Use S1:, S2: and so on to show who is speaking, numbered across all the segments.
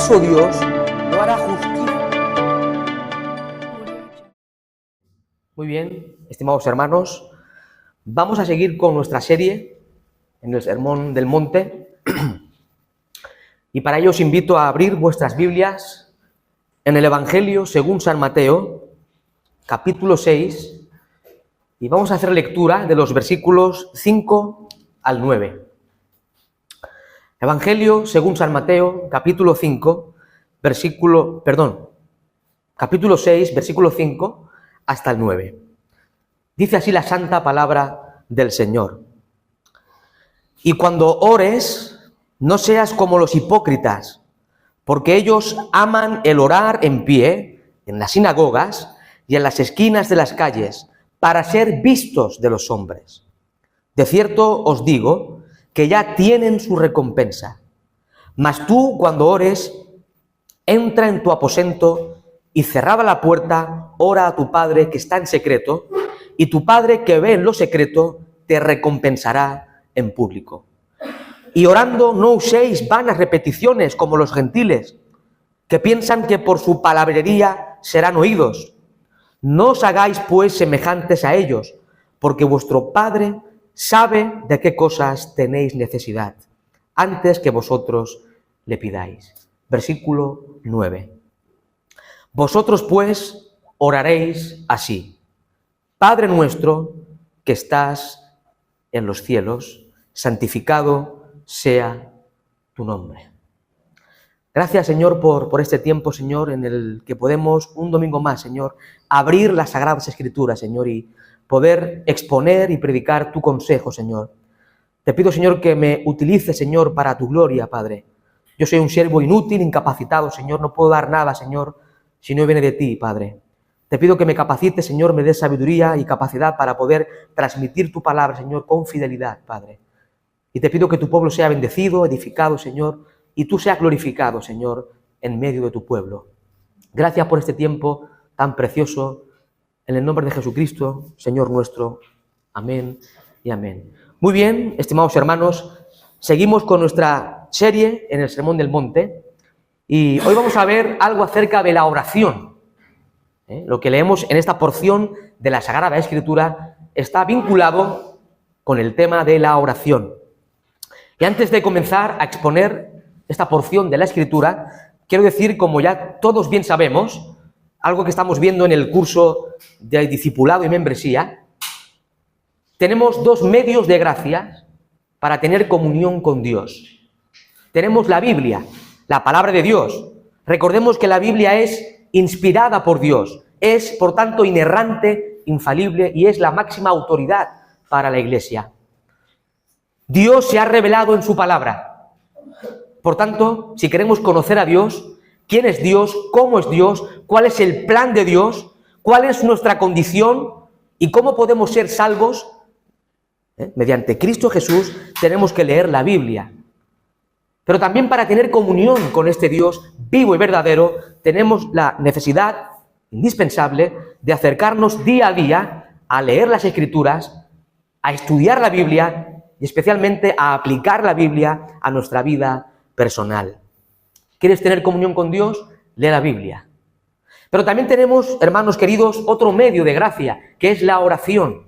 S1: ¿acaso Dios no hará justicia? Muy bien, estimados hermanos, vamos a seguir con nuestra serie en el Sermón del Monte y para ello os invito a abrir vuestras Biblias en el Evangelio según San Mateo, capítulo 6, y vamos a hacer lectura de los versículos 5 al 9. Evangelio según San Mateo, capítulo 6, versículo 5 hasta el 9. Dice así la santa palabra del Señor. Y cuando ores, no seas como los hipócritas, porque ellos aman el orar en pie, en las sinagogas y en las esquinas de las calles, para ser vistos de los hombres. De cierto os digo que ya tienen su recompensa. Mas tú, cuando ores, entra en tu aposento y cerrada la puerta, ora a tu Padre que está en secreto, y tu Padre que ve en lo secreto te recompensará en público. Y orando no uséis vanas repeticiones como los gentiles, que piensan que por su palabrería serán oídos. No os hagáis pues semejantes a ellos, porque vuestro Padre sabe de qué cosas tenéis necesidad, antes que vosotros le pidáis. Versículo 9. Vosotros pues oraréis así: Padre nuestro que estás en los cielos, santificado sea tu nombre. Gracias, Señor, por este tiempo, Señor, en el que podemos un domingo más, Señor, abrir las Sagradas Escrituras, Señor, y poder exponer y predicar tu consejo, Señor. Te pido, Señor, que me utilices, Señor, para tu gloria, Padre. Yo soy un siervo inútil, incapacitado, Señor, no puedo dar nada, Señor, si no viene de ti, Padre. Te pido que me capacites, Señor, me des sabiduría y capacidad para poder transmitir tu palabra, Señor, con fidelidad, Padre. Y te pido que tu pueblo sea bendecido, edificado, Señor, y tú seas glorificado, Señor, en medio de tu pueblo. Gracias por este tiempo tan precioso. En el nombre de Jesucristo, Señor nuestro. Amén y amén. Muy bien, estimados hermanos, seguimos con nuestra serie en el Sermón del Monte y hoy vamos a ver algo acerca de la oración. Lo que leemos en esta porción de la Sagrada Escritura está vinculado con el tema de la oración. Y antes de comenzar a exponer esta porción de la Escritura, quiero decir, como ya todos bien sabemos, algo que estamos viendo en el curso de discipulado y membresía, tenemos dos medios de gracia para tener comunión con Dios. Tenemos la Biblia, la palabra de Dios. Recordemos que la Biblia es inspirada por Dios, es por tanto inerrante, infalible y es la máxima autoridad para la Iglesia. Dios se ha revelado en su palabra. Por tanto, si queremos conocer a Dios, quién es Dios, cómo es Dios, cuál es el plan de Dios, cuál es nuestra condición y cómo podemos ser salvos, mediante Cristo Jesús, tenemos que leer la Biblia. Pero también para tener comunión con este Dios vivo y verdadero, tenemos la necesidad indispensable de acercarnos día a día a leer las Escrituras, a estudiar la Biblia y especialmente a aplicar la Biblia a nuestra vida personal. ¿Quieres tener comunión con Dios? Lee la Biblia. Pero también tenemos, hermanos queridos, otro medio de gracia, que es la oración.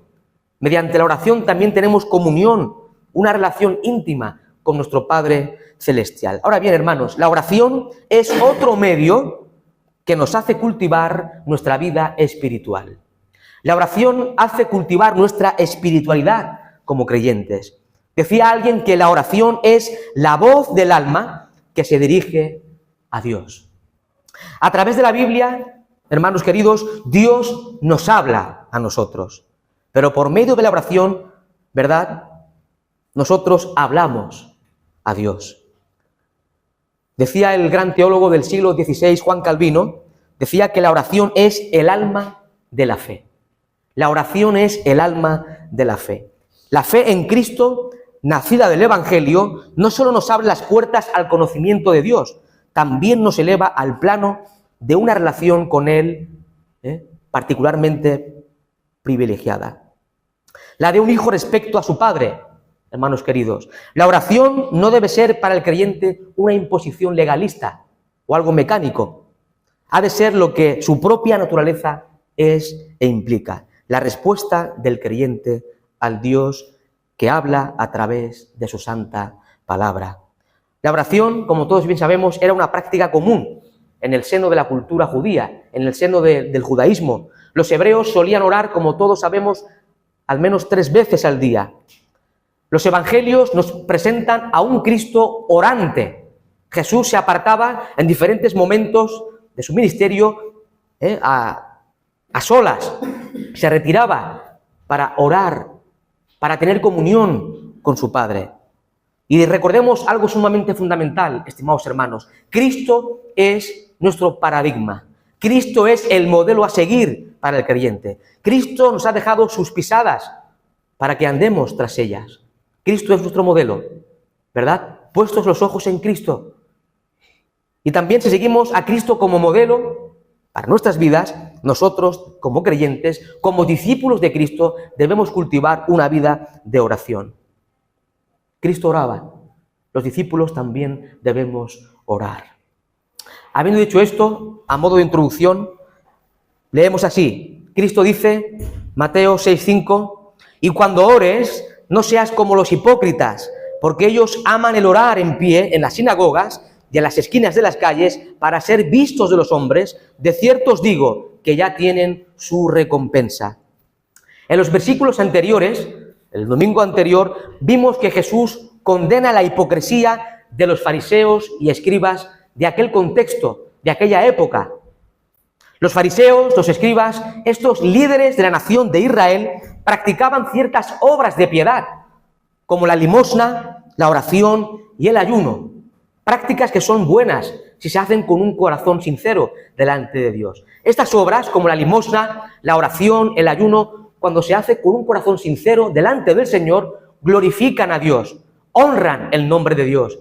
S1: Mediante la oración también tenemos comunión, una relación íntima con nuestro Padre Celestial. Ahora bien, hermanos, la oración es otro medio que nos hace cultivar nuestra vida espiritual. La oración hace cultivar nuestra espiritualidad como creyentes. Decía alguien que la oración es la voz del alma que se dirige a Dios. A través de la Biblia, hermanos queridos, Dios nos habla a nosotros. Pero por medio de la oración, ¿verdad?, nosotros hablamos a Dios. Decía el gran teólogo del siglo XVI, Juan Calvino, decía que la oración es el alma de la fe. La oración es el alma de la fe. La fe en Cristo, nacida del Evangelio, no solo nos abre las puertas al conocimiento de Dios, también nos eleva al plano de una relación con Él particularmente privilegiada. La de un hijo respecto a su padre, hermanos queridos. La oración no debe ser para el creyente una imposición legalista, o algo mecánico. Ha de ser lo que su propia naturaleza es e implica, la respuesta del creyente al Dios que habla a través de su santa palabra. La oración, como todos bien sabemos, era una práctica común en el seno de la cultura judía, en el seno del judaísmo. Los hebreos solían orar, como todos sabemos, al menos 3 veces al día. Los evangelios nos presentan a un Cristo orante. Jesús se apartaba en diferentes momentos de su ministerio a solas. Se retiraba para orar, para tener comunión con su Padre. Y recordemos algo sumamente fundamental, estimados hermanos. Cristo es nuestro paradigma. Cristo es el modelo a seguir para el creyente. Cristo nos ha dejado sus pisadas para que andemos tras ellas. Cristo es nuestro modelo, ¿verdad? Puestos los ojos en Cristo. Y también si seguimos a Cristo como modelo para nuestras vidas, nosotros como creyentes, como discípulos de Cristo, debemos cultivar una vida de oración. Cristo oraba, los discípulos también debemos orar. Habiendo dicho esto, a modo de introducción, leemos así. Cristo dice, Mateo 6:5, y cuando ores, no seas como los hipócritas, porque ellos aman el orar en pie en las sinagogas y en las esquinas de las calles para ser vistos de los hombres. De cierto os digo que ya tienen su recompensa. En los versículos anteriores, el domingo anterior, vimos que Jesús condena la hipocresía de los fariseos y escribas de aquel contexto, de aquella época. Los fariseos, los escribas, estos líderes de la nación de Israel, practicaban ciertas obras de piedad, como la limosna, la oración y el ayuno. Prácticas que son buenas si se hacen con un corazón sincero delante de Dios. Estas obras, como la limosna, la oración, el ayuno, cuando se hace con un corazón sincero delante del Señor, glorifican a Dios, honran el nombre de Dios.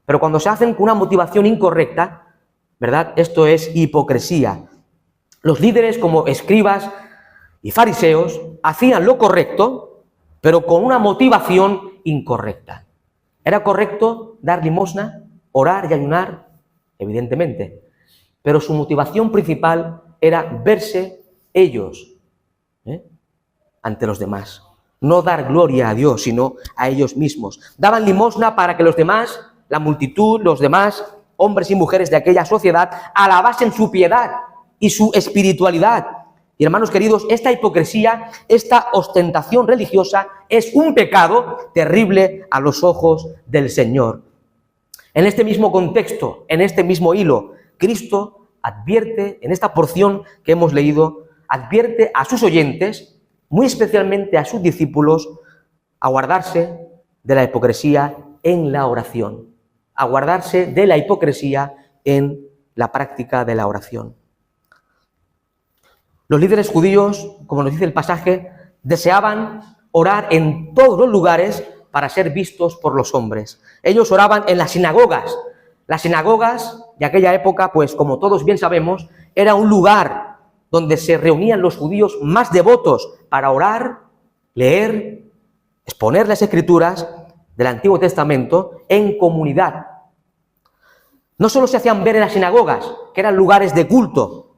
S1: Pero cuando se hacen con una motivación incorrecta, ¿verdad? Esto es hipocresía. Los líderes como escribas y fariseos hacían lo correcto, pero con una motivación incorrecta. ¿Era correcto dar limosna, orar y ayunar? Evidentemente. Pero su motivación principal era verse ellos ante los demás. No dar gloria a Dios, sino a ellos mismos. Daban limosna para que los demás, la multitud, los demás hombres y mujeres de aquella sociedad, alabasen su piedad y su espiritualidad. Y hermanos queridos, esta hipocresía, esta ostentación religiosa es un pecado terrible a los ojos del Señor. En este mismo contexto, en este mismo hilo, Cristo advierte, en esta porción que hemos leído, advierte a sus oyentes, muy especialmente a sus discípulos, a guardarse de la hipocresía en la oración, a guardarse de la hipocresía en la práctica de la oración. Los líderes judíos, como nos dice el pasaje, deseaban orar en todos los lugares para ser vistos por los hombres. Ellos oraban en las sinagogas. Las sinagogas de aquella época, pues como todos bien sabemos, era un lugar donde se reunían los judíos más devotos para orar, leer, exponer las escrituras del Antiguo Testamento en comunidad. No solo se hacían ver en las sinagogas, que eran lugares de culto,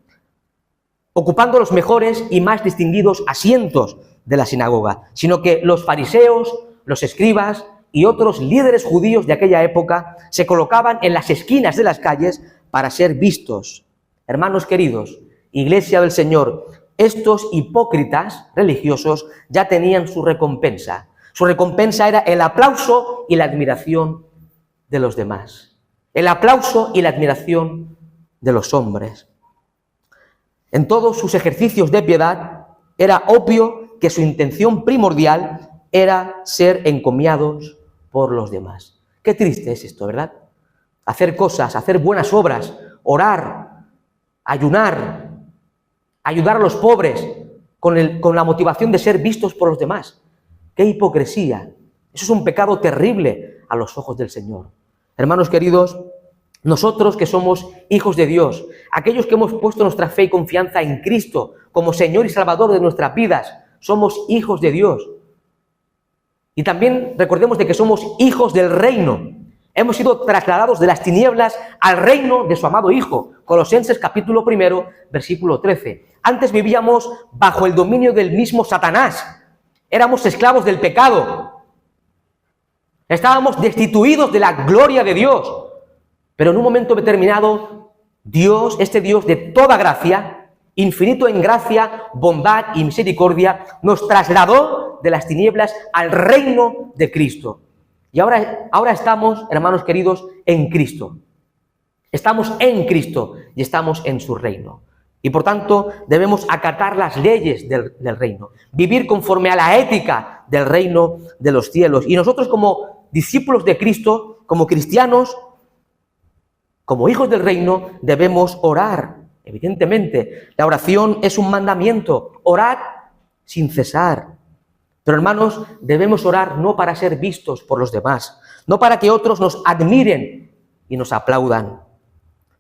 S1: ocupando los mejores y más distinguidos asientos de la sinagoga, sino que los fariseos, los escribas y otros líderes judíos de aquella época se colocaban en las esquinas de las calles para ser vistos. Hermanos queridos, Iglesia del Señor, estos hipócritas religiosos ya tenían su recompensa. Su recompensa era el aplauso y la admiración de los demás. El aplauso y la admiración de los hombres. En todos sus ejercicios de piedad era obvio que su intención primordial era ser encomiados por los demás. Qué triste es esto, ¿verdad? Hacer cosas, hacer buenas obras, orar, ayunar, ayudar a los pobres con la motivación de ser vistos por los demás. ¡Qué hipocresía! Eso es un pecado terrible a los ojos del Señor. Hermanos queridos, nosotros que somos hijos de Dios, aquellos que hemos puesto nuestra fe y confianza en Cristo como Señor y Salvador de nuestras vidas, somos hijos de Dios. Y también recordemos de que somos hijos del reino. Hemos sido trasladados de las tinieblas al reino de su amado Hijo. Colosenses capítulo 1, versículo 13. Antes vivíamos bajo el dominio del mismo Satanás. Éramos esclavos del pecado. Estábamos destituidos de la gloria de Dios. Pero en un momento determinado, Dios, este Dios de toda gracia, infinito en gracia, bondad y misericordia, nos trasladó de las tinieblas al reino de Cristo. Y ahora estamos, hermanos queridos, en Cristo. Estamos en Cristo y estamos en su reino. Y por tanto, debemos acatar las leyes del reino, vivir conforme a la ética del reino de los cielos. Y nosotros, como discípulos de Cristo, como cristianos, como hijos del reino, debemos orar. Evidentemente, la oración es un mandamiento. Orad sin cesar. Pero hermanos, debemos orar no para ser vistos por los demás, no para que otros nos admiren y nos aplaudan.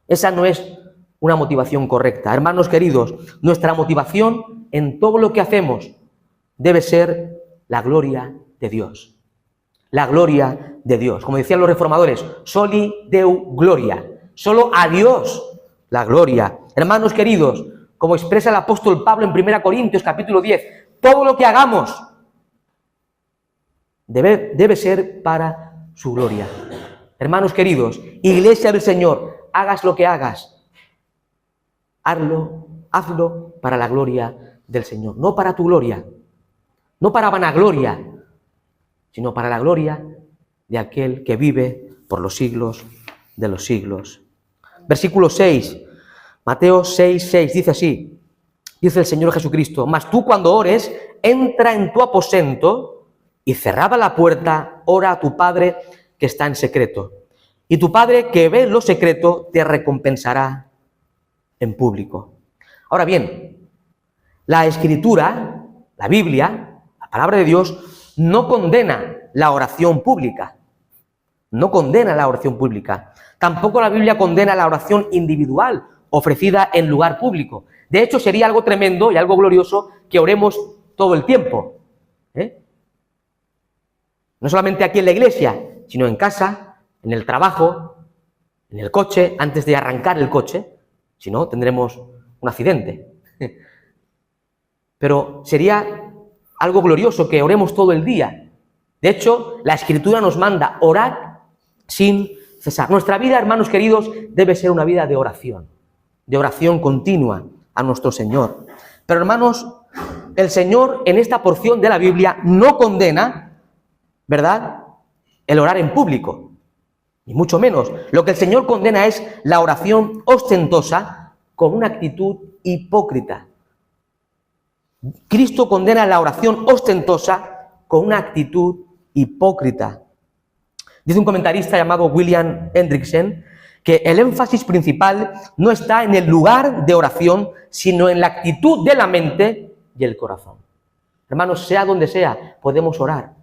S1: Esa no es una motivación correcta. Hermanos queridos, nuestra motivación en todo lo que hacemos debe ser la gloria de Dios. La gloria de Dios. Como decían los reformadores, soli Deo gloria. Solo a Dios la gloria. Hermanos queridos, como expresa el apóstol Pablo en 1 Corintios capítulo 10, todo lo que hagamos debe ser para su gloria. Hermanos queridos, iglesia del Señor, hagas lo que hagas, hazlo para la gloria del Señor, no para tu gloria, no para vanagloria, sino para la gloria de aquel que vive por los siglos de los siglos. Versículo 6, Mateo 6:6, dice así, dice el Señor Jesucristo: mas tú cuando ores, entra en tu aposento y cerrada la puerta, ora a tu Padre que está en secreto. Y tu Padre que ve lo secreto te recompensará en público. Ahora bien, la Escritura, la Biblia, la palabra de Dios, no condena la oración pública. No condena la oración pública. Tampoco la Biblia condena la oración individual ofrecida en lugar público. De hecho, sería algo tremendo y algo glorioso que oremos todo el tiempo. No solamente aquí en la iglesia, sino en casa, en el trabajo, en el coche, antes de arrancar el coche, si no, tendremos un accidente. Pero sería algo glorioso que oremos todo el día. De hecho, la Escritura nos manda orar sin cesar. Nuestra vida, hermanos queridos, debe ser una vida de oración continua a nuestro Señor. Pero hermanos, el Señor en esta porción de la Biblia no condena, ¿verdad?, el orar en público, ni mucho menos. Lo que el Señor condena es la oración ostentosa con una actitud hipócrita. Cristo condena la oración ostentosa con una actitud hipócrita. Dice un comentarista llamado William Hendrickson que el énfasis principal no está en el lugar de oración, sino en la actitud de la mente y el corazón. Hermanos, sea donde sea, podemos orar.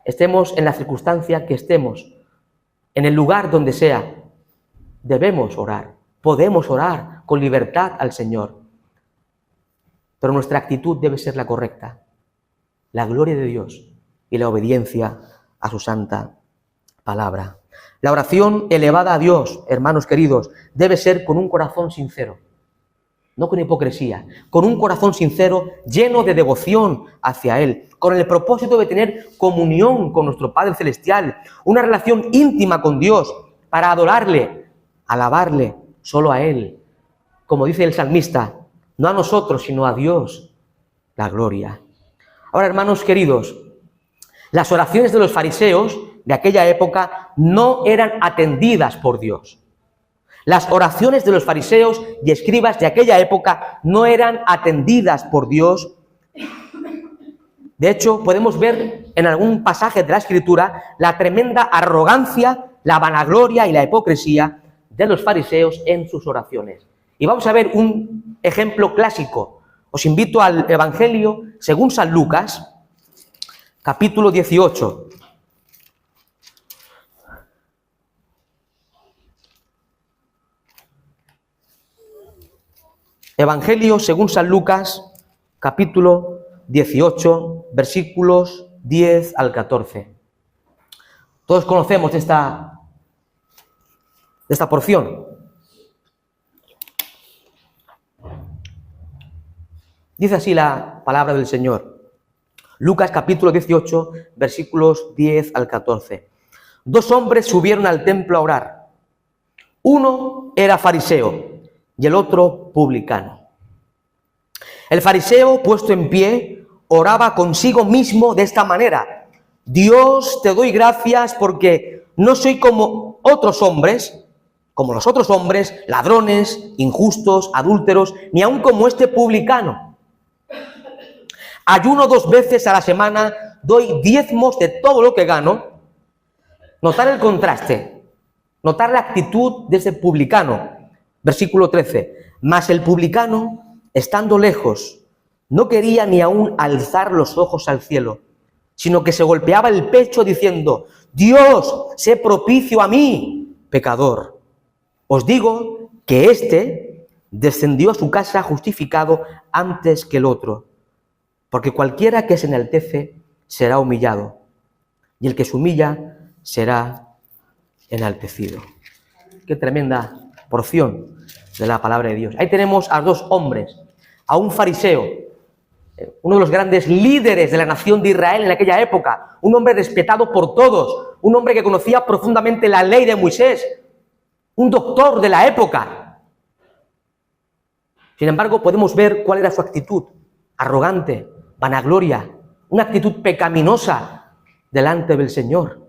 S1: Estemos en la circunstancia que estemos, en el lugar donde sea, debemos orar. Podemos orar con libertad al Señor. Pero nuestra actitud debe ser la correcta. La gloria de Dios y la obediencia a su santa palabra. La oración elevada a Dios, hermanos queridos, debe ser con un corazón sincero, no con hipocresía, con un corazón sincero lleno de devoción hacia Él, con el propósito de tener comunión con nuestro Padre Celestial, una relación íntima con Dios para adorarle, alabarle solo a Él. Como dice el salmista, no a nosotros, sino a Dios la gloria. Ahora, hermanos queridos, las oraciones de los fariseos de aquella época no eran atendidas por Dios. Las oraciones de los fariseos y escribas de aquella época no eran atendidas por Dios. De hecho, podemos ver en algún pasaje de la Escritura la tremenda arrogancia, la vanagloria y la hipocresía de los fariseos en sus oraciones. Y vamos a ver un ejemplo clásico. Os invito al Evangelio según San Lucas, capítulo 18. Evangelio según San Lucas, capítulo 18, versículos 10 al 14. Todos conocemos esta esta porción. Dice así la palabra del Señor. Lucas capítulo 18, versículos 10 al 14. 2 hombres subieron al templo a orar. Uno era fariseo y el otro publicano. El fariseo, puesto en pie, oraba consigo mismo de esta manera: Dios, te doy gracias porque no soy como otros hombres, como los otros hombres, ladrones, injustos, adúlteros, ni aun como este publicano. Ayuno 2 veces a la semana, doy diezmos de todo lo que gano. Notar el contraste, notar la actitud de ese publicano. Versículo 13. Mas el publicano, estando lejos, no quería ni aún alzar los ojos al cielo, sino que se golpeaba el pecho diciendo: Dios, sé propicio a mí, pecador. Os digo que éste descendió a su casa justificado antes que el otro, porque cualquiera que se enaltece será humillado, y el que se humilla será enaltecido. Qué tremenda porción de la palabra de Dios. Ahí tenemos a 2 hombres, a un fariseo, uno de los grandes líderes de la nación de Israel en aquella época, un hombre respetado por todos, un hombre que conocía profundamente la ley de Moisés, un doctor de la época. Sin embargo, podemos ver cuál era su actitud: arrogante, vanagloria, una actitud pecaminosa delante del Señor.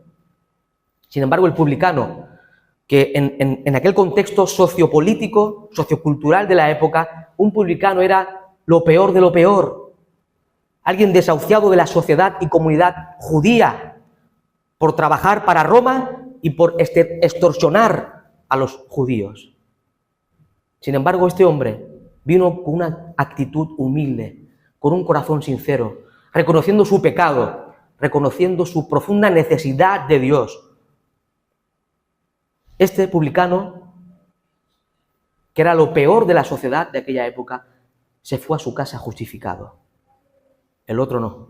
S1: Sin embargo, el publicano, que en aquel contexto sociopolítico, sociocultural de la época, un publicano era lo peor de lo peor. Alguien desahuciado de la sociedad y comunidad judía por trabajar para Roma y por extorsionar a los judíos. Sin embargo, este hombre vino con una actitud humilde, con un corazón sincero, reconociendo su pecado, reconociendo su profunda necesidad de Dios. Este publicano, que era lo peor de la sociedad de aquella época, se fue a su casa justificado. El otro no.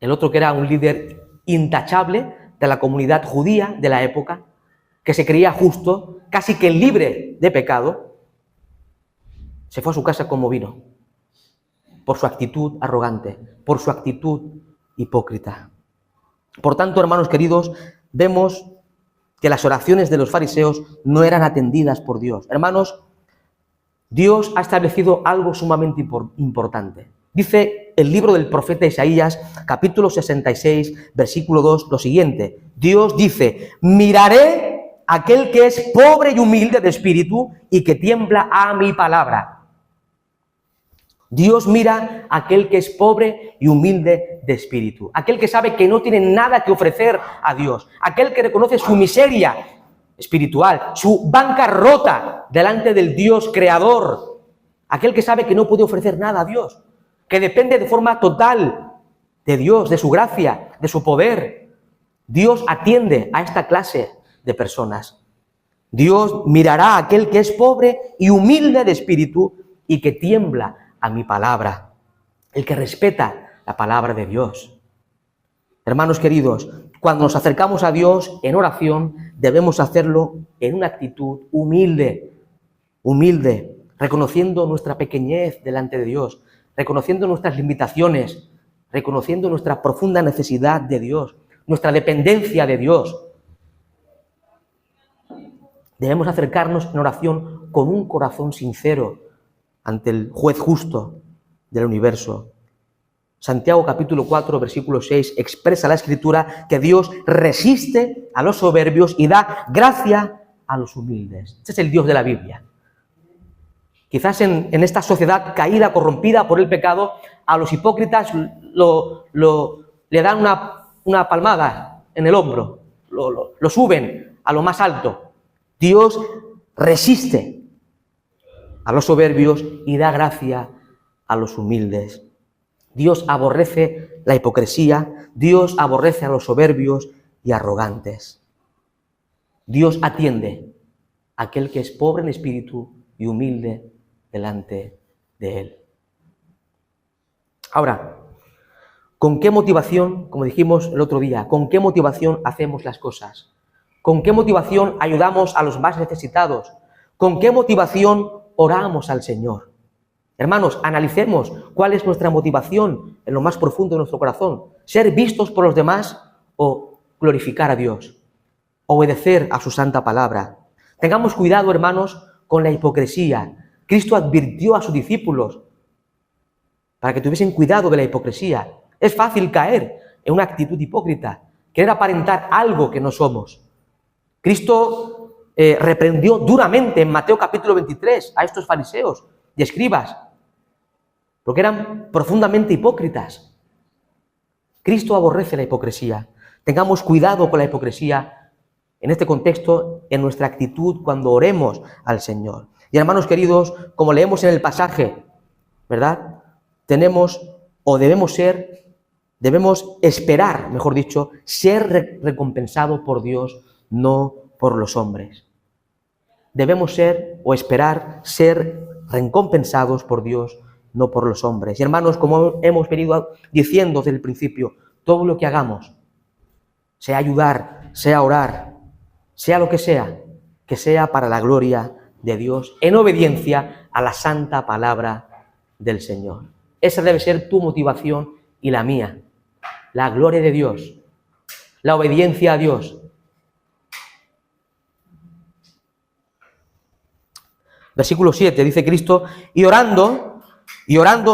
S1: El otro, que era un líder intachable de la comunidad judía de la época, que se creía justo, casi que libre de pecado, se fue a su casa como vino, por su actitud arrogante, por su actitud hipócrita. Por tanto, hermanos queridos, vemos que las oraciones de los fariseos no eran atendidas por Dios. Hermanos, Dios ha establecido algo sumamente importante. Dice el libro del profeta Isaías, capítulo 66, versículo 2, lo siguiente. Dios dice: miraré a aquel que es pobre y humilde de espíritu y que tiembla a mi palabra. Dios mira a aquel que es pobre y humilde de espíritu, aquel que sabe que no tiene nada que ofrecer a Dios, aquel que reconoce su miseria espiritual, su bancarrota delante del Dios creador, aquel que sabe que no puede ofrecer nada a Dios, que depende de forma total de Dios, de su gracia, de su poder. Dios atiende a esta clase de personas. Dios mirará a aquel que es pobre y humilde de espíritu y que tiembla a mi palabra, el que respeta la palabra de Dios. Hermanos queridos, cuando nos acercamos a Dios en oración, debemos hacerlo en una actitud humilde, reconociendo nuestra pequeñez delante de Dios, reconociendo nuestras limitaciones, reconociendo nuestra profunda necesidad de Dios, nuestra dependencia de Dios. Debemos acercarnos en oración con un corazón sincero ante el juez justo del universo. Santiago capítulo 4, versículo 6 expresa la Escritura que Dios resiste a los soberbios y da gracia a los humildes. Este es el Dios de la Biblia. Quizás en esta sociedad caída, corrompida por el pecado, a los hipócritas le dan una palmada en el hombro, lo suben a lo más alto. Dios resiste a los soberbios y da gracia a los humildes. Dios aborrece la hipocresía, Dios aborrece a los soberbios y arrogantes. Dios atiende a aquel que es pobre en espíritu y humilde delante de Él. Ahora, ¿con qué motivación, como dijimos el otro día, con qué motivación hacemos las cosas? ¿Con qué motivación ayudamos a los más necesitados? ¿Con qué motivación oramos al Señor? Hermanos, analicemos cuál es nuestra motivación en lo más profundo de nuestro corazón. ¿Ser vistos por los demás o glorificar a Dios? Obedecer a su santa palabra. Tengamos cuidado, hermanos, con la hipocresía. Cristo advirtió a sus discípulos para que tuviesen cuidado de la hipocresía. Es fácil caer en una actitud hipócrita, querer aparentar algo que no somos. Cristo reprendió duramente en Mateo capítulo 23 a estos fariseos y escribas, porque eran profundamente hipócritas. Cristo aborrece la hipocresía. Tengamos cuidado con la hipocresía en este contexto, en nuestra actitud cuando oremos al Señor. Y hermanos queridos, como leemos en el pasaje, ¿verdad? Debemos esperar, mejor dicho, ser recompensado por Dios, no por los hombres. Debemos esperar ser recompensados por Dios, no por los hombres. Y hermanos, como hemos venido diciendo desde el principio, todo lo que hagamos, sea ayudar, sea orar, sea lo que sea para la gloria de Dios, en obediencia a la santa palabra del Señor. Esa debe ser tu motivación y la mía. La gloria de Dios, la obediencia a Dios. Versículo 7, dice Cristo, y orando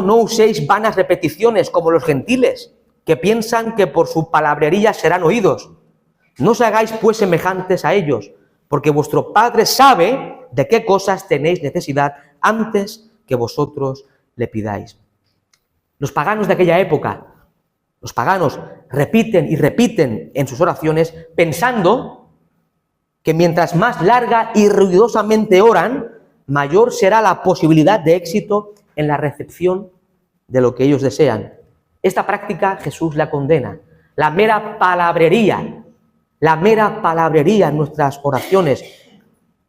S1: no uséis vanas repeticiones como los gentiles, que piensan que por su palabrería serán oídos. No os hagáis pues semejantes a ellos, porque vuestro Padre sabe de qué cosas tenéis necesidad antes que vosotros le pidáis. Los paganos de aquella época, los paganos repiten y repiten en sus oraciones pensando que mientras más larga y ruidosamente oran, mayor será la posibilidad de éxito en la recepción de lo que ellos desean. Esta práctica Jesús la condena. La mera palabrería en nuestras oraciones.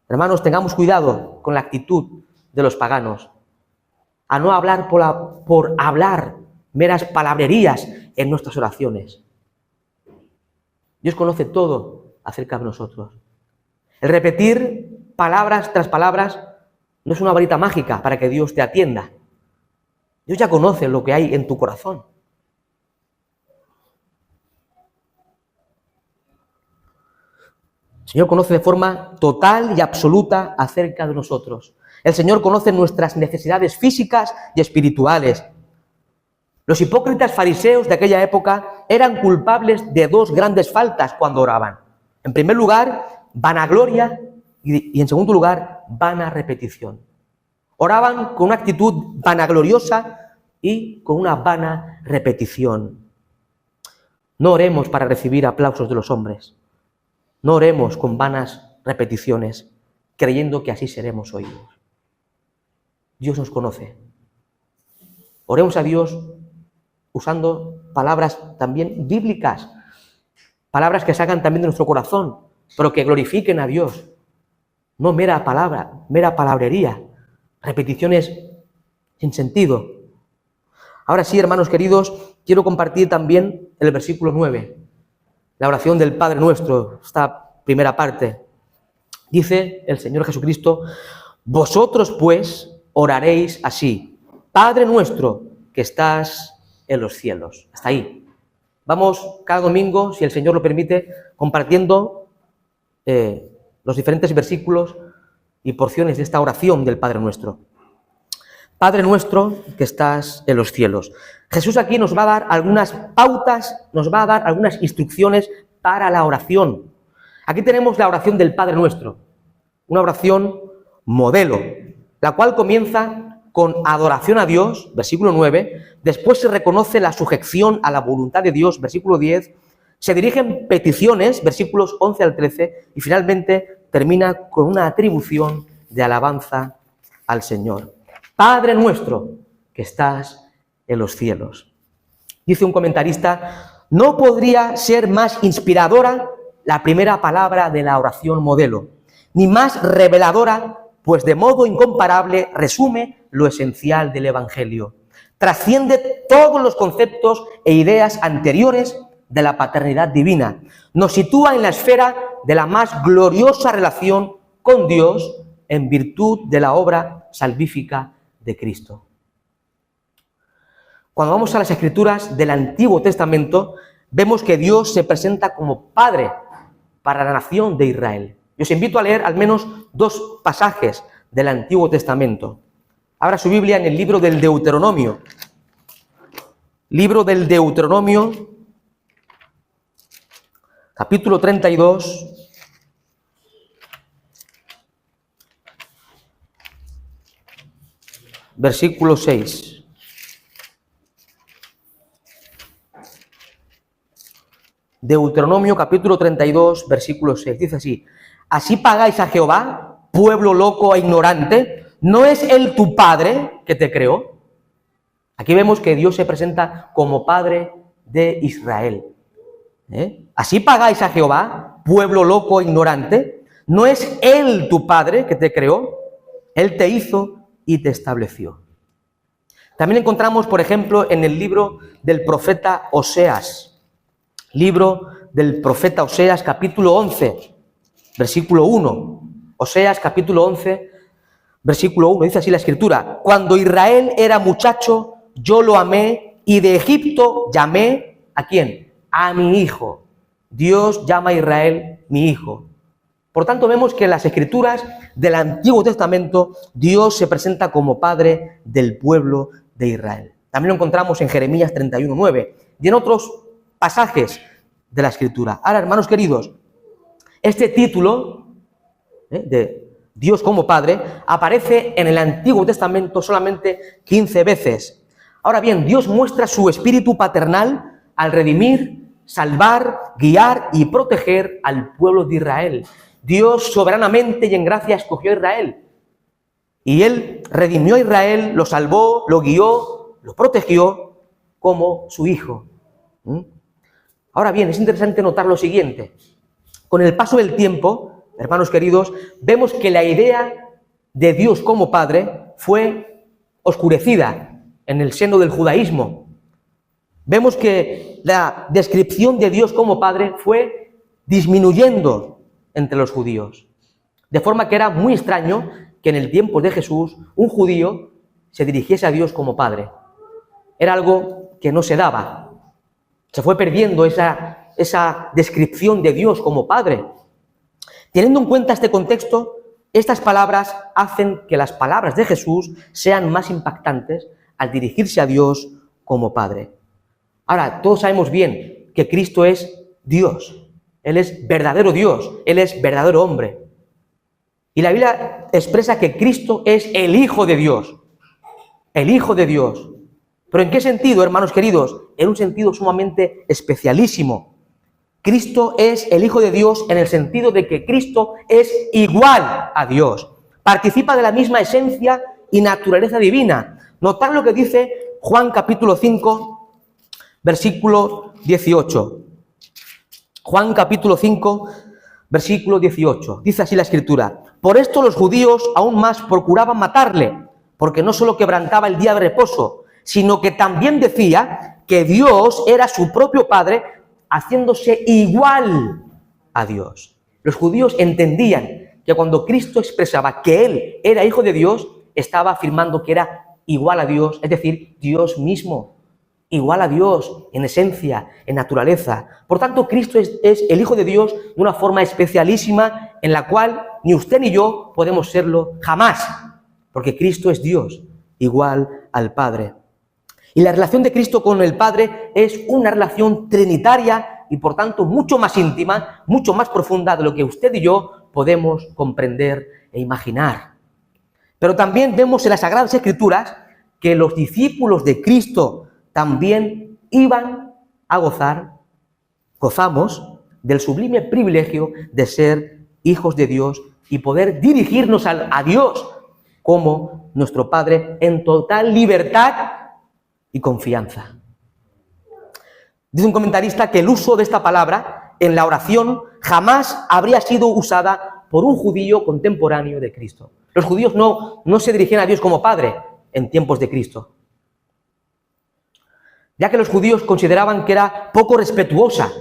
S1: Hermanos, tengamos cuidado con la actitud de los paganos. A no hablar por hablar meras palabrerías en nuestras oraciones. Dios conoce todo acerca de nosotros. El repetir palabras tras palabras no es una varita mágica para que Dios te atienda. Dios ya conoce lo que hay en tu corazón. El Señor conoce de forma total y absoluta acerca de nosotros. El Señor conoce nuestras necesidades físicas y espirituales. Los hipócritas fariseos de aquella época eran culpables de dos grandes faltas cuando oraban. En primer lugar, vanagloria y en segundo lugar, vana repetición. Oraban con una actitud vanagloriosa y con una vana repetición. No oremos para recibir aplausos de los hombres. No oremos con vanas repeticiones, creyendo que así seremos oídos. Dios nos conoce. Oremos a Dios usando palabras también bíblicas, palabras que salgan también de nuestro corazón, pero que glorifiquen a Dios. No mera palabrería, repeticiones sin sentido. Ahora sí, hermanos queridos, quiero compartir también el versículo 9, la oración del Padre Nuestro, esta primera parte. Dice el Señor Jesucristo, vosotros pues oraréis así, Padre nuestro que estás en los cielos. Hasta ahí. Vamos cada domingo, si el Señor lo permite, compartiendo los diferentes versículos y porciones de esta oración del Padre Nuestro. Padre nuestro que estás en los cielos. Jesús aquí nos va a dar algunas pautas, nos va a dar algunas instrucciones para la oración. Aquí tenemos la oración del Padre Nuestro, una oración modelo, la cual comienza con adoración a Dios, versículo 9, después se reconoce la sujeción a la voluntad de Dios, versículo 10, se dirigen peticiones, versículos 11 al 13, y finalmente termina con una atribución de alabanza al Señor. Padre nuestro que estás en los cielos. Dice un comentarista, no podría ser más inspiradora la primera palabra de la oración modelo, ni más reveladora, pues de modo incomparable resume lo esencial del Evangelio. Trasciende todos los conceptos e ideas anteriores de la paternidad divina. Nos sitúa en la esfera de la más gloriosa relación con Dios en virtud de la obra salvífica de Cristo. Cuando vamos a las Escrituras del Antiguo Testamento, vemos que Dios se presenta como Padre para la nación de Israel. Yo os invito a leer al menos 2 pasajes del Antiguo Testamento. Abra su Biblia en el libro del Deuteronomio. Libro del Deuteronomio, capítulo 32, versículo 6. Deuteronomio capítulo 32, versículo 6. Dice así: ¿así pagáis a Jehová, pueblo loco e ignorante? ¿No es Él tu Padre que te creó? Aquí vemos que Dios se presenta como Padre de Israel. ¿Así pagáis a Jehová, pueblo loco e ignorante? ¿No es Él tu Padre que te creó? Él te hizo y te estableció. También encontramos, por ejemplo, en el libro del profeta Oseas. Libro del profeta Oseas, capítulo 11, versículo 1. Oseas, capítulo 11, versículo 1. Dice así la Escritura: cuando Israel era muchacho, yo lo amé, y de Egipto llamé, ¿a quién? A mi hijo. Dios llama a Israel mi hijo. Por tanto, vemos que en las Escrituras del Antiguo Testamento, Dios se presenta como Padre del pueblo de Israel. También lo encontramos en Jeremías 31:9 y en otros pasajes de la Escritura. Ahora, hermanos queridos, este título de Dios como Padre aparece en el Antiguo Testamento solamente 15 veces. Ahora bien, Dios muestra su espíritu paternal al redimir, salvar, guiar y proteger al pueblo de Israel. Dios soberanamente y en gracia escogió a Israel. Y Él redimió a Israel, lo salvó, lo guió, lo protegió como su hijo. Ahora bien, es interesante notar lo siguiente. Con el paso del tiempo, hermanos queridos, vemos que la idea de Dios como Padre fue oscurecida en el seno del judaísmo. Vemos que la descripción de Dios como Padre fue disminuyendo entre los judíos. De forma que era muy extraño que en el tiempo de Jesús un judío se dirigiese a Dios como Padre. Era algo que no se daba. Se fue perdiendo esa descripción de Dios como Padre. Teniendo en cuenta este contexto, estas palabras hacen que las palabras de Jesús sean más impactantes al dirigirse a Dios como Padre. Ahora, todos sabemos bien que Cristo es Dios. Él es verdadero Dios. Él es verdadero hombre. Y la Biblia expresa que Cristo es el Hijo de Dios. El Hijo de Dios. ¿Pero en qué sentido, hermanos queridos? En un sentido sumamente especialísimo. Cristo es el Hijo de Dios en el sentido de que Cristo es igual a Dios. Participa de la misma esencia y naturaleza divina. Notad lo que dice Juan capítulo 5, versículo 18. Juan capítulo 5, versículo 18. Dice así la Escritura: por esto los judíos aún más procuraban matarle, porque no solo quebrantaba el día de reposo, sino que también decía que Dios era su propio Padre, haciéndose igual a Dios. Los judíos entendían que cuando Cristo expresaba que Él era Hijo de Dios, estaba afirmando que era igual a Dios, es decir, Dios mismo, igual a Dios en esencia, en naturaleza. Por tanto, Cristo es el Hijo de Dios de una forma especialísima en la cual ni usted ni yo podemos serlo jamás, porque Cristo es Dios, igual al Padre. Y la relación de Cristo con el Padre es una relación trinitaria y por tanto mucho más íntima, mucho más profunda de lo que usted y yo podemos comprender e imaginar. Pero también vemos en las Sagradas Escrituras que los discípulos de Cristo también iban a gozamos del sublime privilegio de ser hijos de Dios y poder dirigirnos a Dios como nuestro Padre en total libertad y confianza. Dice un comentarista que el uso de esta palabra en la oración jamás habría sido usada por un judío contemporáneo de Cristo. Los judíos no se dirigían a Dios como Padre en tiempos de Cristo. ya que los judíos consideraban que era poco respetuosa.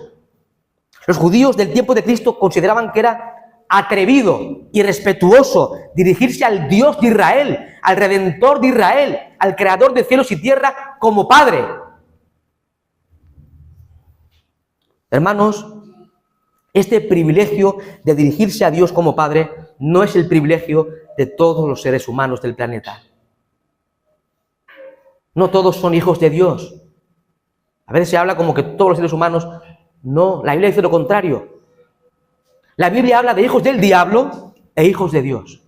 S1: Los judíos del tiempo de Cristo consideraban que era atrevido y respetuoso dirigirse al Dios de Israel, al Redentor de Israel, al Creador de cielos y tierra como Padre. Hermanos, este privilegio de dirigirse a Dios como Padre no es el privilegio de todos los seres humanos del planeta. No todos son hijos de Dios. A veces se habla como que todos los seres humanos. No, la Biblia dice lo contrario. La Biblia habla de hijos del diablo e hijos de Dios.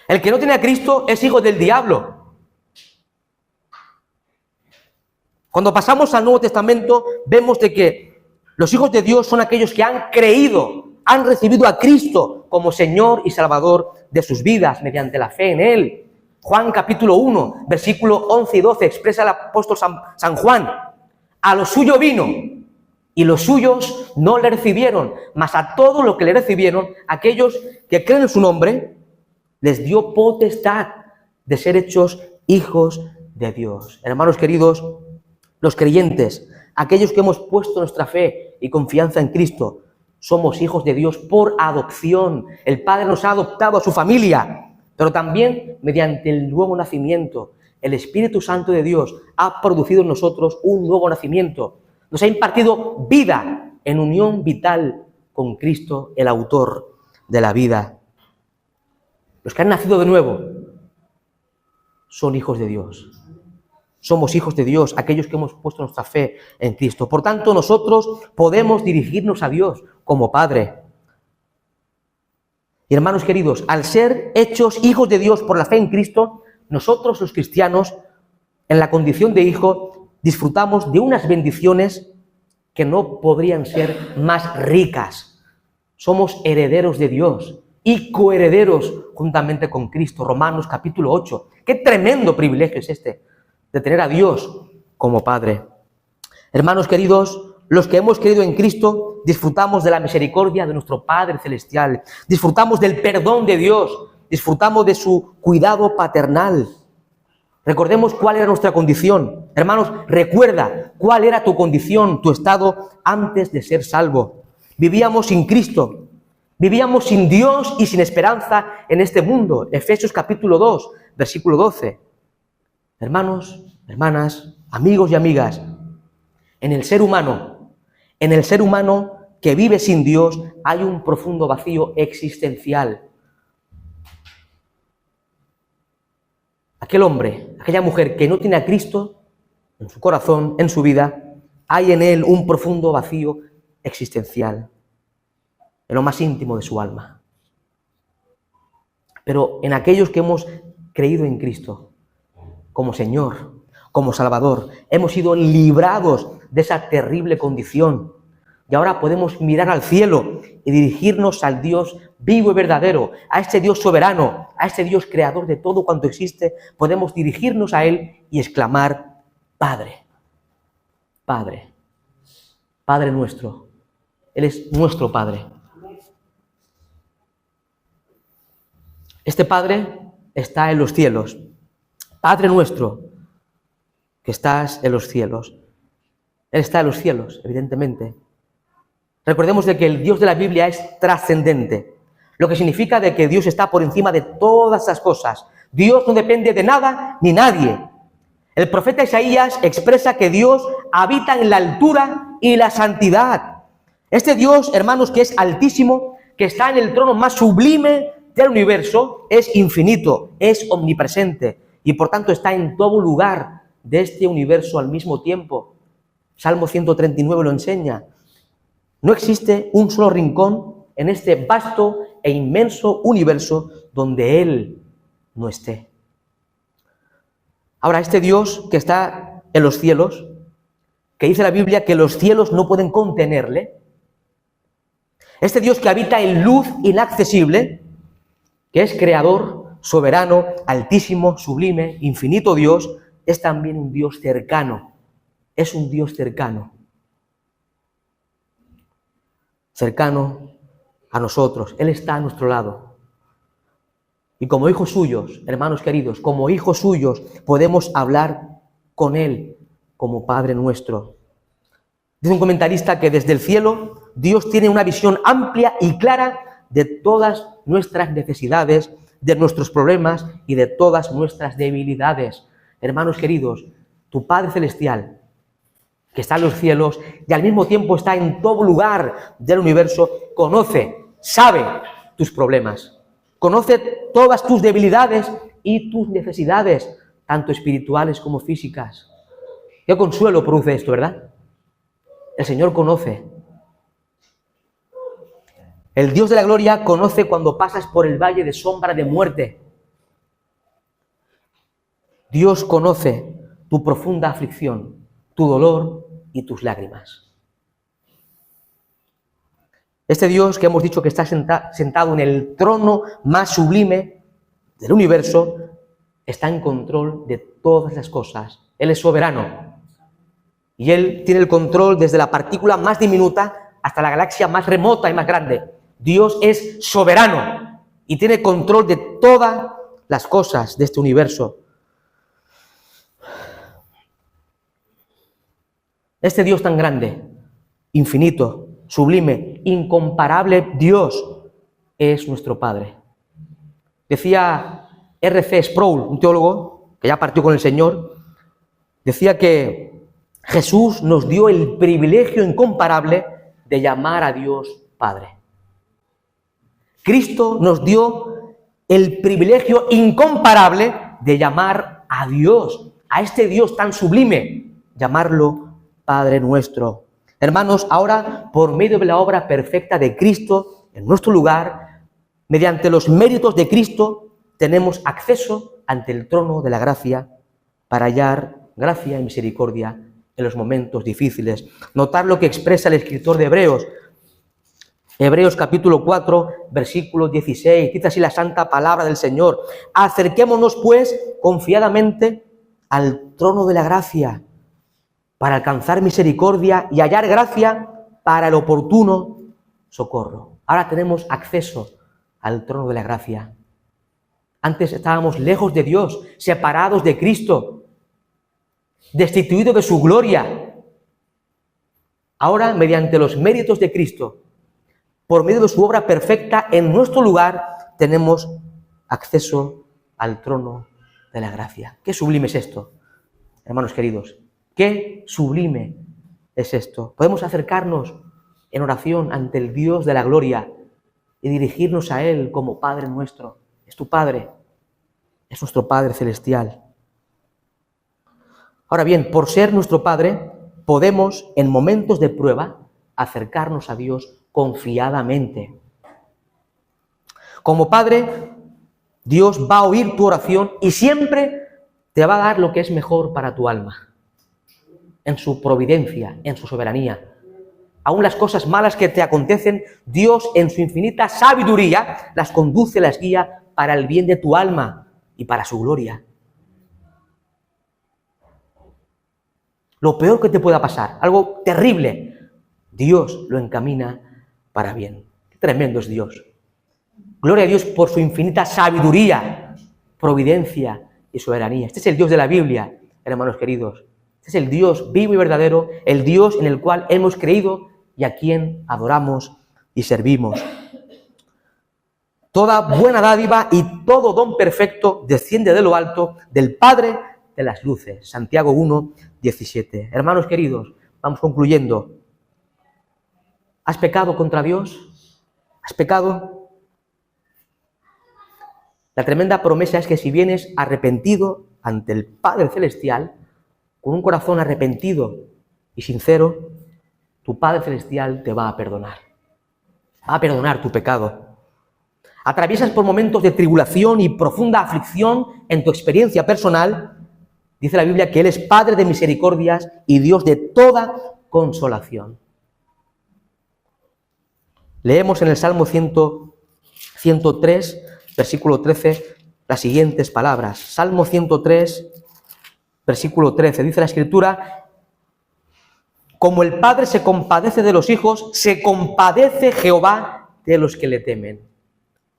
S1: El que no tiene a Cristo es hijo del diablo. Cuando pasamos al Nuevo Testamento, vemos de que los hijos de Dios son aquellos que han creído, han recibido a Cristo como Señor y Salvador de sus vidas mediante la fe en Él. Juan capítulo 1, versículo 11 y 12, expresa el apóstol San Juan: a lo suyo vino, y los suyos no le recibieron, mas a todos los que le recibieron, aquellos que creen en su nombre, les dio potestad de ser hechos hijos de Dios. Hermanos queridos, los creyentes, aquellos que hemos puesto nuestra fe y confianza en Cristo, somos hijos de Dios por adopción. El Padre nos ha adoptado a su familia, pero también mediante el nuevo nacimiento. El Espíritu Santo de Dios ha producido en nosotros un nuevo nacimiento. Nos ha impartido vida en unión vital con Cristo, el autor de la vida. Los que han nacido de nuevo son hijos de Dios. Somos hijos de Dios, aquellos que hemos puesto nuestra fe en Cristo. Por tanto, nosotros podemos dirigirnos a Dios como Padre. Y hermanos queridos, al ser hechos hijos de Dios por la fe en Cristo, nosotros los cristianos, en la condición de hijo, disfrutamos de unas bendiciones que no podrían ser más ricas. Somos herederos de Dios y coherederos juntamente con Cristo. Romanos capítulo 8. Qué tremendo privilegio es este, de tener a Dios como Padre. Hermanos queridos, los que hemos creído en Cristo disfrutamos de la misericordia de nuestro Padre Celestial, disfrutamos del perdón de Dios, disfrutamos de su cuidado paternal. Recordemos cuál era nuestra condición. Hermanos, recuerda cuál era tu condición, tu estado antes de ser salvo. Vivíamos sin Cristo, vivíamos sin Dios y sin esperanza en este mundo. Efesios capítulo 2, versículo 12. Hermanos, hermanas, amigos y amigas, en el ser humano que vive sin Dios hay un profundo vacío existencial. Aquel hombre, aquella mujer que no tiene a Cristo en su corazón, en su vida, hay en él un profundo vacío existencial, en lo más íntimo de su alma. Pero en aquellos que hemos creído en Cristo como Señor, como Salvador, hemos sido librados de esa terrible condición. Y ahora podemos mirar al cielo y dirigirnos al Dios vivo y verdadero, a este Dios soberano, a este Dios creador de todo cuanto existe. Podemos dirigirnos a Él y exclamar: Padre, Padre, Padre nuestro. Él es nuestro Padre. Este Padre está en los cielos. Padre nuestro, que estás en los cielos. Él está en los cielos, evidentemente. Recordemos de que el Dios de la Biblia es trascendente, lo que significa de que Dios está por encima de todas las cosas. Dios no depende de nada ni nadie. El profeta Isaías expresa que Dios habita en la altura y la santidad. Este Dios, hermanos, que es altísimo, que está en el trono más sublime del universo, es infinito, es omnipresente y por tanto está en todo lugar de este universo al mismo tiempo. Salmo 139 lo enseña. No existe un solo rincón en este vasto e inmenso universo donde Él no esté. Ahora, este Dios que está en los cielos, que dice la Biblia que los cielos no pueden contenerle, este Dios que habita en luz inaccesible, que es creador, soberano, altísimo, sublime, infinito Dios, es también un Dios cercano. Es un Dios cercano. Cercano a nosotros. Él está a nuestro lado. Y como hijos suyos, hermanos queridos, como hijos suyos podemos hablar con Él como Padre nuestro. Dice un comentarista que desde el cielo Dios tiene una visión amplia y clara de todas nuestras necesidades, de nuestros problemas y de todas nuestras debilidades. Hermanos queridos, tu Padre Celestial, que está en los cielos y al mismo tiempo está en todo lugar del universo, conoce, sabe tus problemas, conoce todas tus debilidades y tus necesidades, tanto espirituales como físicas. Qué consuelo produce esto, ¿verdad? El Señor conoce. El Dios de la gloria conoce cuando pasas por el valle de sombra de muerte. Dios conoce tu profunda aflicción, tu dolor y tus lágrimas. Este Dios que hemos dicho que está sentado en el trono más sublime del universo, está en control de todas las cosas. Él es soberano. Y Él tiene el control desde la partícula más diminuta hasta la galaxia más remota y más grande. Dios es soberano y tiene control de todas las cosas de este universo. Este Dios tan grande, infinito, sublime, incomparable Dios es nuestro Padre. Decía R.C. Sproul, un teólogo que ya partió con el Señor, decía que Jesús nos dio el privilegio incomparable de llamar a Dios Padre. Cristo nos dio el privilegio incomparable de llamar a Dios, a este Dios tan sublime, llamarlo Padre nuestro. Hermanos, ahora, por medio de la obra perfecta de Cristo en nuestro lugar, mediante los méritos de Cristo, tenemos acceso ante el trono de la gracia para hallar gracia y misericordia en los momentos difíciles. Notar lo que expresa el escritor de Hebreos. Hebreos capítulo 4, versículo 16. Dice así la santa palabra del Señor. Acerquémonos, pues, confiadamente al trono de la gracia, para alcanzar misericordia y hallar gracia para el oportuno socorro. Ahora tenemos acceso al trono de la gracia. Antes estábamos lejos de Dios, separados de Cristo, destituidos de su gloria. Ahora, mediante los méritos de Cristo, por medio de su obra perfecta en nuestro lugar, tenemos acceso al trono de la gracia. Qué sublime es esto, hermanos queridos. Qué sublime es esto. Podemos acercarnos en oración ante el Dios de la gloria y dirigirnos a Él como Padre nuestro. Es tu Padre, es nuestro Padre celestial. Ahora bien, por ser nuestro Padre, podemos en momentos de prueba acercarnos a Dios confiadamente. Como Padre, Dios va a oír tu oración y siempre te va a dar lo que es mejor para tu alma. En su providencia, en su soberanía. Aún las cosas malas que te acontecen, Dios en su infinita sabiduría las conduce, las guía para el bien de tu alma y para su gloria. Lo peor que te pueda pasar, algo terrible, Dios lo encamina para bien. Qué tremendo es Dios. Gloria a Dios por su infinita sabiduría, providencia y soberanía. Este es el Dios de la Biblia, hermanos queridos. Este es el Dios vivo y verdadero, el Dios en el cual hemos creído y a quien adoramos y servimos. Toda buena dádiva y todo don perfecto desciende de lo alto, del Padre de las luces. Santiago 1, 17. Hermanos queridos, vamos concluyendo. ¿Has pecado contra Dios? ¿Has pecado? La tremenda promesa es que si vienes arrepentido ante el Padre Celestial, con un corazón arrepentido y sincero, tu Padre Celestial te va a perdonar. Va a perdonar tu pecado. Atraviesas por momentos de tribulación y profunda aflicción en tu experiencia personal. Dice la Biblia que Él es Padre de misericordias y Dios de toda consolación. Leemos en el Salmo 103, versículo 13, las siguientes palabras. Salmo 103, versículo 13, dice la Escritura: como el Padre se compadece de los hijos, se compadece Jehová de los que le temen.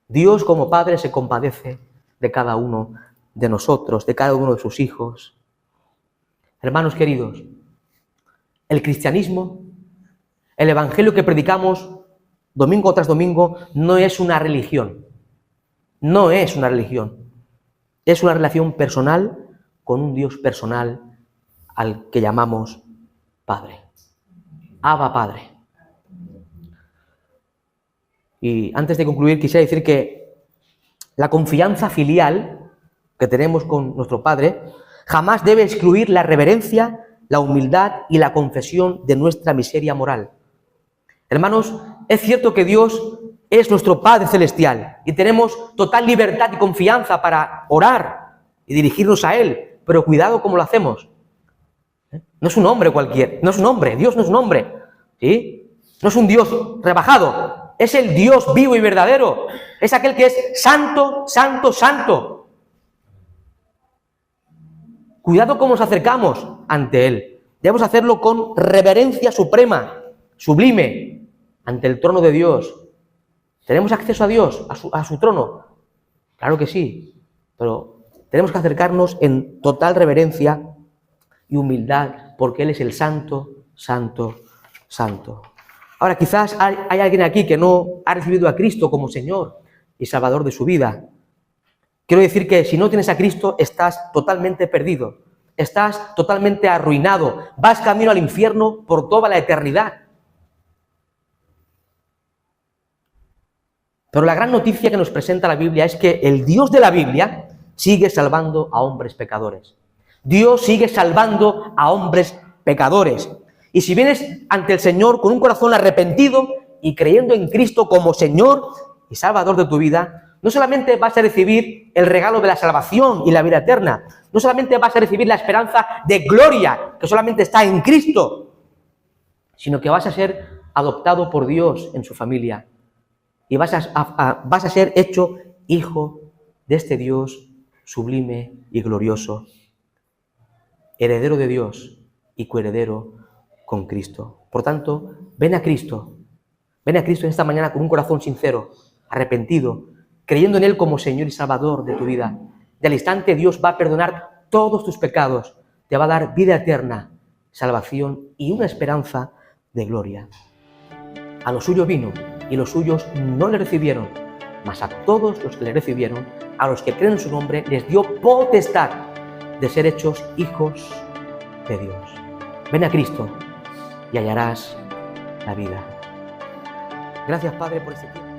S1: Dios como Padre se compadece de cada uno de nosotros, de cada uno de sus hijos. Hermanos queridos, el cristianismo, el evangelio que predicamos domingo tras domingo, no es una religión. No es una religión. Es una relación personal con un Dios personal al que llamamos Padre. Abba Padre. Y antes de concluir, quisiera decir que la confianza filial que tenemos con nuestro Padre jamás debe excluir la reverencia, la humildad y la confesión de nuestra miseria moral. Hermanos, es cierto que Dios es nuestro Padre Celestial y tenemos total libertad y confianza para orar y dirigirnos a Él, pero cuidado cómo lo hacemos. No es un hombre cualquiera, no es un hombre, Dios no es un hombre, ¿sí? No es un Dios rebajado, es el Dios vivo y verdadero, es aquel que es santo, santo, santo. Cuidado cómo nos acercamos ante Él. Debemos hacerlo con reverencia suprema, sublime, ante el trono de Dios. ¿Tenemos acceso a Dios, a su trono? Claro que sí, pero tenemos que acercarnos en total reverencia y humildad, porque Él es el santo, santo, santo. Ahora, quizás hay alguien aquí que no ha recibido a Cristo como Señor y Salvador de su vida. Quiero decir que si no tienes a Cristo, estás totalmente perdido, estás totalmente arruinado, vas camino al infierno por toda la eternidad. Pero la gran noticia que nos presenta la Biblia es que el Dios de la Biblia sigue salvando a hombres pecadores. Dios sigue salvando a hombres pecadores. Y si vienes ante el Señor con un corazón arrepentido y creyendo en Cristo como Señor y Salvador de tu vida, no solamente vas a recibir el regalo de la salvación y la vida eterna, no solamente vas a recibir la esperanza de gloria que solamente está en Cristo, sino que vas a ser adoptado por Dios en su familia y vas a ser hecho hijo de este Dios sublime y glorioso, heredero de Dios y coheredero con Cristo. Por tanto, ven a Cristo en esta mañana con un corazón sincero, arrepentido, creyendo en Él como Señor y Salvador de tu vida. Y al instante Dios va a perdonar todos tus pecados, te va a dar vida eterna, salvación y una esperanza de gloria. A los suyos vino y los suyos no le recibieron, mas a todos los que le recibieron, a los que creen en su nombre, les dio potestad de ser hechos hijos de Dios. Ven a Cristo y hallarás la vida. Gracias, Padre, por este tiempo.